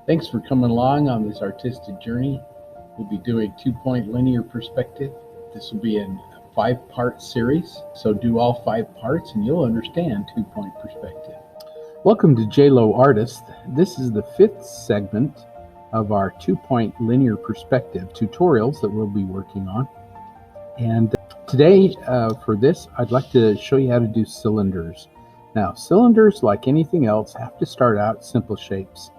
Thanks for coming along on this artistic journey. We'll be doing 2-point linear perspective. This will be in a 5-part series, so do all 5 parts and you'll understand 2-point perspective. Welcome to J Lowe Artist. This is the 5th segment of our 2-point linear perspective tutorials that we'll be working on. And today for this, I'd like to show you how to do cylinders. Now, cylinders, like anything else, have to start out simple shapes.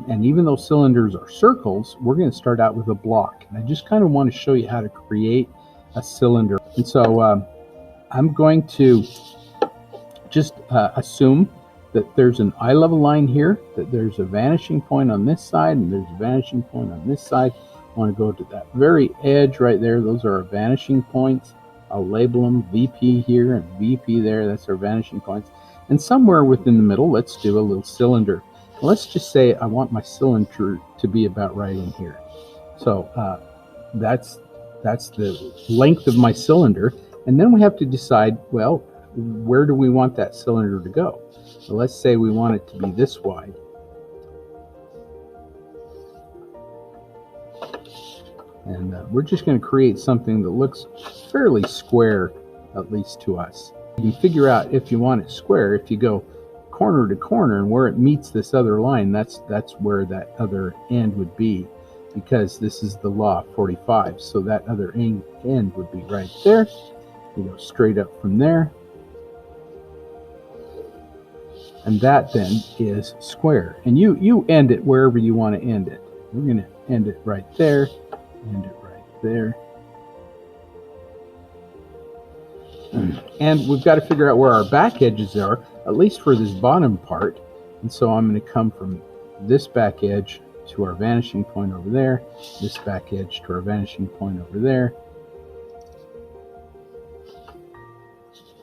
And even though cylinders are circles, we're going to start out with a block. And I just kind of want to show you how to create a cylinder. And so I'm going to just assume that there's an eye level line here, that there's a vanishing point on this side, and there's a vanishing point on this side. I want to go to that very edge right there. Those are our vanishing points. I'll label them VP here and VP there. That's our vanishing points. And somewhere within the middle, let's do a little cylinder. Let's just say I want my cylinder to be about right in here. So that's the length of my cylinder. And then we have to decide, well, where do we want that cylinder to go? So let's say we want it to be this wide. And we're just going to create something that looks fairly square, at least to us. You can figure out if you want it square, if you go corner to corner, and where it meets this other line, that's where that other end would be, because this is the law of 45. So that other end would be right there. You go straight up from there, and that then is square. And you end it wherever you want to end it. We're going to end it right there, end it right there. And we've got to figure out where our back edges are, at least for this bottom part. And so I'm going to come from this back edge to our vanishing point over there, this back edge to our vanishing point over there.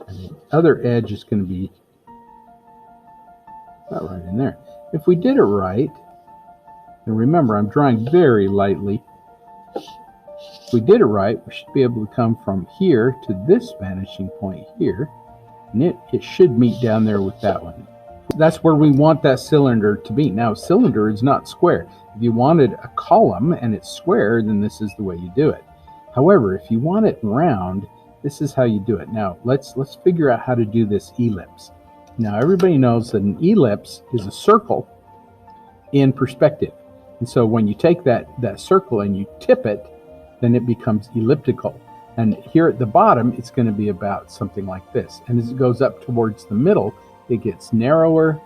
And the other edge is going to be about right in there. If we did it right, and remember I'm drawing very lightly, if we did it right, we should be able to come from here to this vanishing point here, and it should meet down there with that one. That's where we want that cylinder to be. Now, a cylinder is not square. If you wanted a column and it's square, then this is the way you do it. However, if you want it round, this is how you do it. Now, let's figure out how to do this ellipse. Now, everybody knows that an ellipse is a circle in perspective. And so when you take that circle and you tip it, then it becomes elliptical. And here at the bottom, it's going to be about something like this. And as it goes up towards the middle, it gets narrower,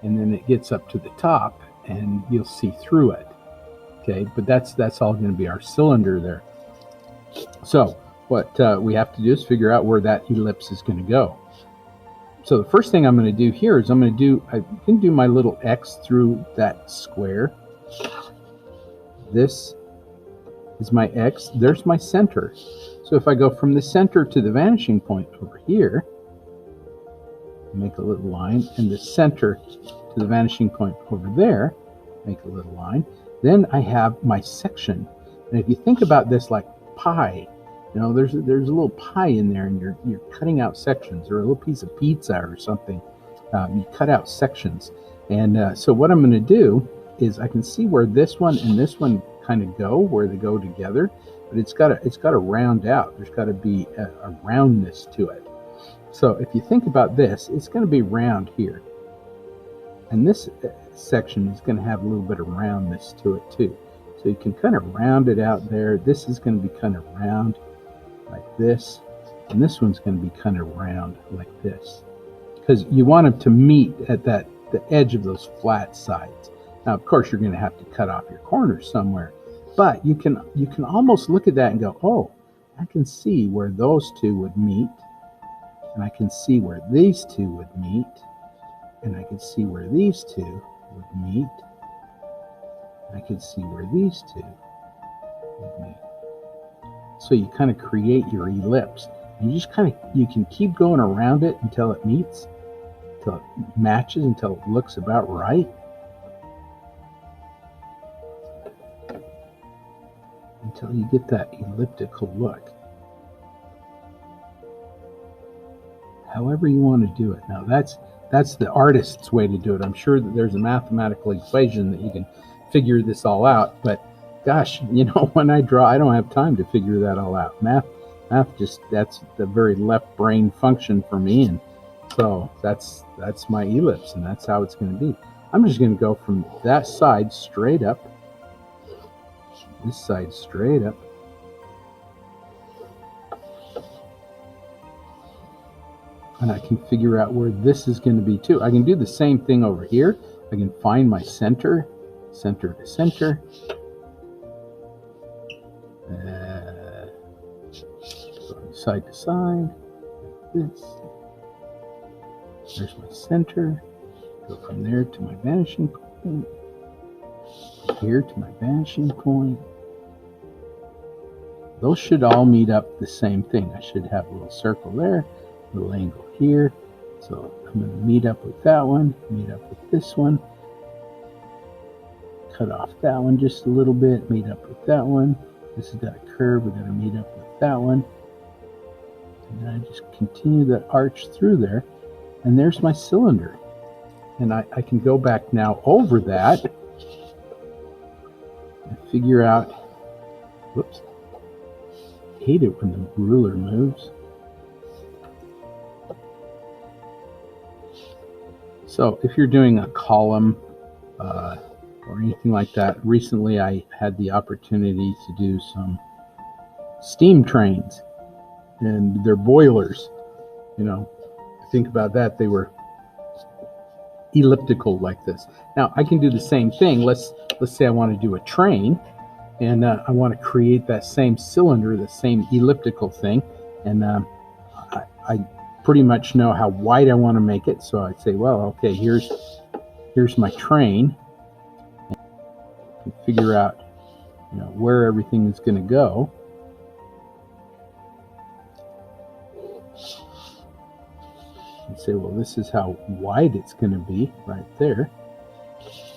and then it gets up to the top, and you'll see through it. Okay, but that's all going to be our cylinder there. So what we have to do is figure out where that ellipse is going to go. So the first thing I'm going to do here is I can do my little X through that square. This is my X. There's my center. So if I go from the center to the vanishing point over here, make a little line, and the center to the vanishing point over there, make a little line, then I have my section. And if you think about this like pie, you know, there's a little pie in there, and you're cutting out sections, or a little piece of pizza or something. You cut out sections. And so what I'm going to do is I can see where this one and this one kind of go, where they go together, but it's got to round out. There's got to be a roundness to it. So if you think about this, it's going to be round here, and this section is going to have a little bit of roundness to it too. So you can kind of round it out there. This is going to be kind of round like this, and this one's going to be kind of round like this, because you want them to meet at the edge of those flat sides. Now, of course, you're going to have to cut off your corners somewhere, but you can almost look at that and go, oh, I can see where those two would meet, and I can see where these two would meet, and I can see where these two would meet, and I can see where these two would meet. So you kind of create your ellipse. You just you can keep going around it until it meets, until it matches, until it looks about right. Until you get that elliptical look. However you want to do it. Now that's the artist's way to do it. I'm sure that there's a mathematical equation that you can figure this all out, but gosh, you know, when I draw, I don't have time to figure that all out. Math just, that's the very left brain function for me, and so that's my ellipse, and that's how it's going to be. I'm just going to go from that side straight up, this side straight up, and I can figure out where this is going to be too. I can do the same thing over here. I can find my center, center to center. Side to side, like this. There's my center. Go from there to my vanishing point. Here to my vanishing point. Those should all meet up the same thing. I should have a little circle there, a little angle here. So I'm going to meet up with that one, meet up with this one. Cut off that one just a little bit, meet up with that one. This has got a curve, we're going to meet up with that one. And then I just continue that arch through there, and there's my cylinder. And I can go back now over that and figure out, whoops, I hate it when the ruler moves. So if you're doing a column or anything like that, recently I had the opportunity to do some steam trains. And they're boilers, you know, think about that. They were elliptical like this. Now I can do the same thing. Let's say I want to do a train, and I want to create that same cylinder, the same elliptical thing, and I pretty much know how wide I want to make it. So I'd say, well, okay, here's my train. And I can figure out, you know, where everything is going to go. And say, well, this is how wide it's going to be right there.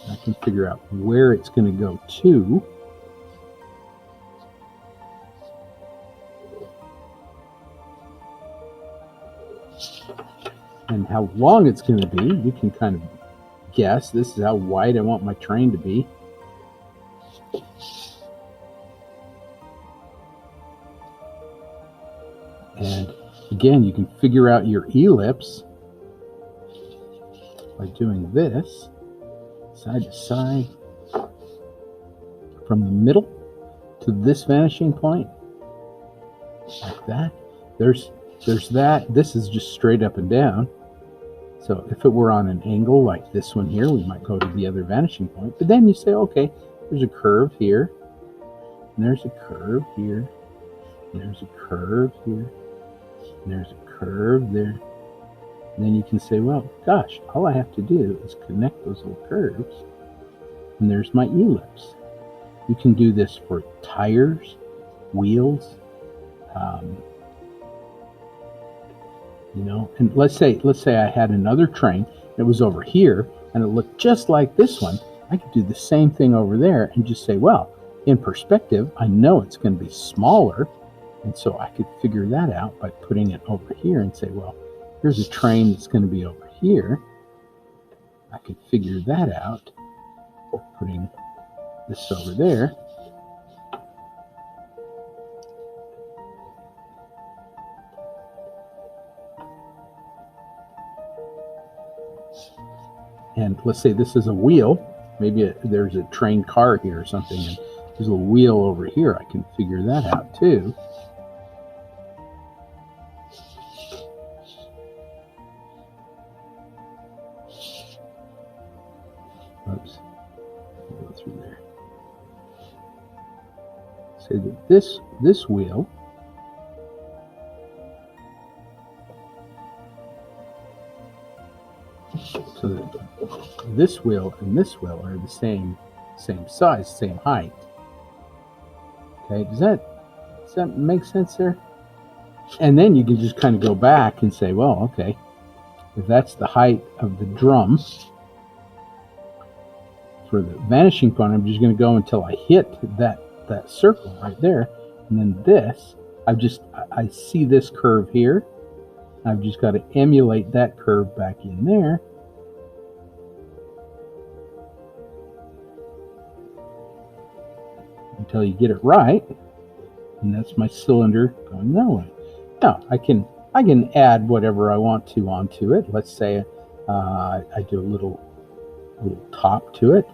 And I can figure out where it's going to go to. And how long it's going to be, you can kind of guess. This is how wide I want my train to be. And again, you can figure out your ellipse by doing this, side to side, from the middle to this vanishing point, like that. There's that. This is just straight up and down. So if it were on an angle like this one here, we might go to the other vanishing point. But then you say, okay, there's a curve here, and there's a curve here, and there's a curve here, and there's a curve there. And then you can say, well, gosh, all I have to do is connect those little curves, and there's my ellipse. You can do this for tires, wheels, you know, and let's say I had another train, it was over here, and it looked just like this one. I could do the same thing over there and just say, well, in perspective, I know it's going to be smaller, and so I could figure that out by putting it over here and say, well, here's a train that's going to be over here. I could figure that out, putting this over there. And let's say this is a wheel. Maybe there's a train car here or something, and there's a wheel over here. I can figure that out too. Oops. Go through there. Say that this wheel so that this wheel and this wheel are the same size, same height. Okay, does that make sense there? And then you can just kind of go back and say, well, okay, if that's the height of the drum for the vanishing point, I'm just going to go until I hit that circle right there, and then this, I see this curve here, I've just got to emulate that curve back in there. Until you get it right. And that's my cylinder going that way. Now I can add whatever I want to onto it. Let's say I do a little top to it.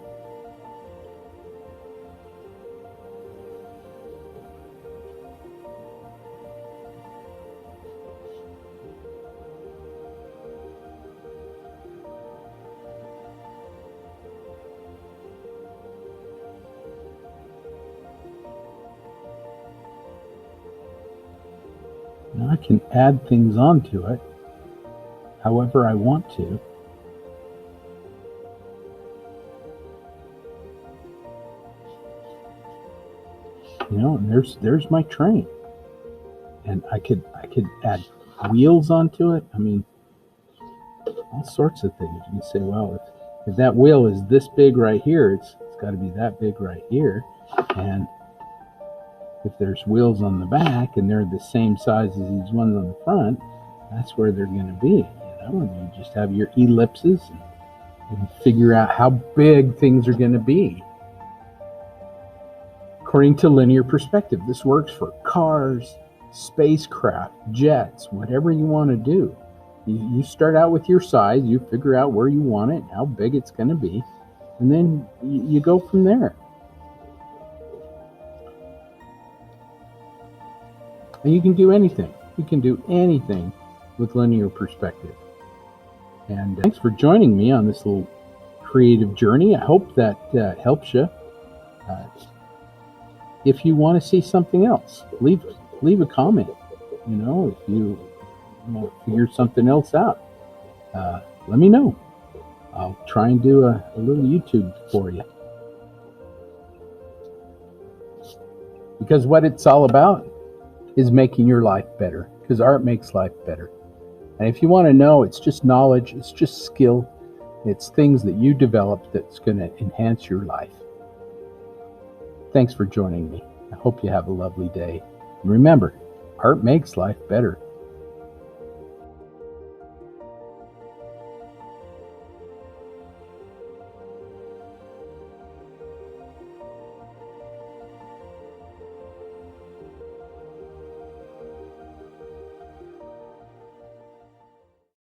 Now I can add things onto it however I want to. You know, and there's my train. And I could add wheels onto it. I mean, all sorts of things. You can say, well, if that wheel is this big right here, it's got to be that big right here. And if there's wheels on the back and they're the same size as these ones on the front, that's where they're going to be. You know, and you just have your ellipses and figure out how big things are going to be. According to linear perspective, this works for cars, spacecraft, jets, whatever you want to do. You start out with your size, you figure out where you want it, how big it's going to be, and then you go from there. And you can do anything. You can do anything with linear perspective. And thanks for joining me on this little creative journey. I hope that helps you. If you want to see something else, leave a comment. You know, if you want to figure something else out, let me know. I'll try and do a little YouTube for you. Because what it's all about is making your life better, because art makes life better. And if you want to know, it's just knowledge, it's just skill, it's things that you develop that's going to enhance your life. Thanks for joining me. I hope you have a lovely day. And remember, art makes life better.